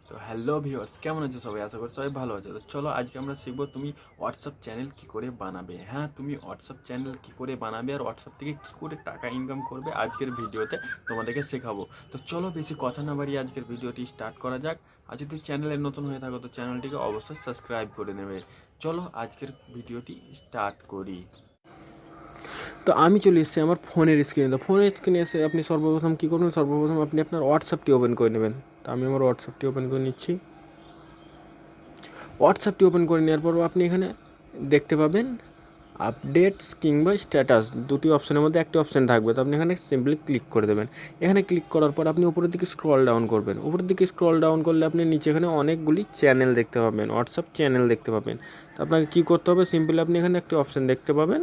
তো hello viewers, কেমন আছো সবাই? আশা করি সবাই ভালো আছো। তো চলো আজকে আমরা শিখবো তুমি হোয়াটসঅ্যাপ চ্যানেল কি করে বানাবে। হ্যাঁ, তুমি হোয়াটসঅ্যাপ চ্যানেল কি করে বানাবে আর হোয়াটসঅ্যাপ থেকে কি করে টাকা ইনকাম করবে আজকের ভিডিওতে তোমাদেরকে শেখাবো। তো চলো বেশি কথা না বাড়িয়ে আজকের ভিডিওটি স্টার্ট করা যাক। আর যদি চ্যানেলে নতুন হয়ে থাকো তো চ্যানেলটিকে অবশ্যই সাবস্ক্রাইব করে নেবে। চলো আজকের ভিডিওটি স্টার্ট করি। তো আমি চলে এসেছি আমার ফোনের স্ক্রিনে। তো ফোনের স্ক্রিনে এসে আপনি সর্বপ্রথম কী করবেন, সর্বপ্রথম আপনি আপনার হোয়াটসঅ্যাপটি ওপেন করে নেবেন। তো আমি আমার হোয়াটসঅ্যাপটি ওপেন করে নিচ্ছি। হোয়াটসঅ্যাপটি ওপেন করে নেওয়ার পর আপনি এখানে দেখতে পাবেন আপডেটস কিংবা স্ট্যাটাস, দুটি অপশানের মধ্যে একটি অপশান থাকবে। তো আপনি এখানে সিম্পলি ক্লিক করে দেবেন। এখানে ক্লিক করার পর আপনি উপরের দিকে স্ক্রল ডাউন করবেন। উপরের দিকে স্ক্রল ডাউন করলে আপনি নিচে এখানে অনেকগুলি চ্যানেল দেখতে পাবেন, হোয়াটসঅ্যাপ চ্যানেল দেখতে পাবেন। তো আপনাকে কী করতে হবে, সিম্পলি আপনি এখানে একটি অপশান দেখতে পাবেন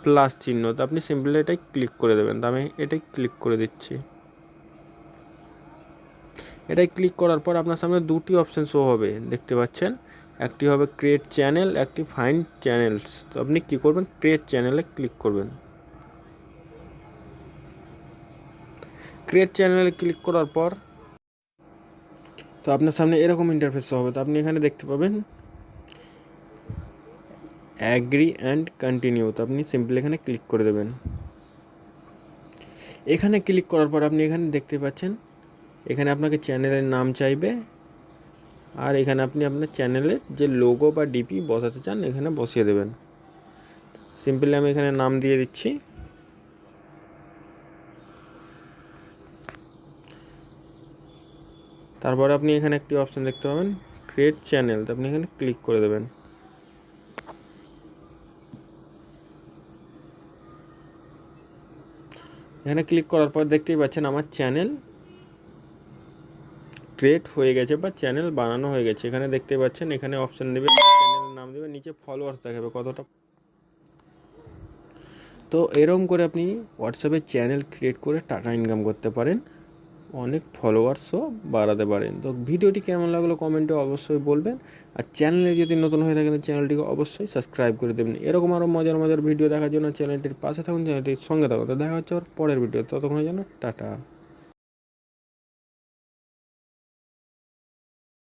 প্লাস চিহ্ন। তো আপনি সিম্পলি এটাই ক্লিক করে দেবেন। তো আমি এটাই ক্লিক করে দিচ্ছি। এটাই ক্লিক করার পর আপনার সামনে দুটি অপশান শো হবে, দেখতে পাচ্ছেন। একটি হবে ক্রিয়েট চ্যানেল, একটি ফাইন্ড চ্যানেলস। তো আপনি কী করবেন, ক্রিয়েট চ্যানেলে ক্লিক করবেন। ক্রিয়েট চ্যানেলে ক্লিক করার পর তো আপনার সামনে এরকম ইন্টারফেস হবে। তো আপনি এখানে দেখতে পাবেন অ্যাগ্রি অ্যান্ড কন্টিনিউ। তো আপনি সিম্পলি এখানে ক্লিক করে দেবেন। এখানে ক্লিক করার পর আপনি এখানে দেখতে পাচ্ছেন, এখানে আপনাকে চ্যানেলের নাম চাইবে, আর এখানে আপনি আপনার চ্যানেলের যে লোগো বা ডিপি বসাতে চান এখানে বসিয়ে দেবেন। সিম্পলি আমি এখানে নাম দিয়ে দিচ্ছি। তারপরে আপনি এখানে একটি অপশান দেখতে পাবেন ক্রিয়েট চ্যানেল। তো আপনি এখানে ক্লিক করে দেবেন। এখানে ক্লিক করার পর দেখতেই পাচ্ছেন আমার চ্যানেল ক্রিয়েট হয়ে গেছে বা চ্যানেল বানানো হয়ে গেছে। এখানে দেখতে পাচ্ছেন, এখানে অপশান দেবে, চ্যানেলের নাম দেবে, নিচে ফলোয়ার্স দেখাবে কতটা। তো এরকম করে আপনি হোয়াটসঅ্যাপে চ্যানেল ক্রিয়েট করে টাকা ইনকাম করতে পারেন, অনেক ফলোয়ার্সও বাড়াতে পারেন। তো ভিডিওটি কেমন লাগলো কমেন্টে অবশ্যই বলবেন। আর চ্যানেলে যদি নতুন হয়ে থাকেন চ্যানেলটিকে অবশ্যই সাবস্ক্রাইব করে দেবেন। এরকম আরও মজার মজার ভিডিও দেখার জন্য চ্যানেলটির পাশে থাকুন, চ্যানেলটির সঙ্গে থাকুন। তো দেখা হচ্ছে আবার পরের ভিডিও, ততক্ষণের জন্য টাটা।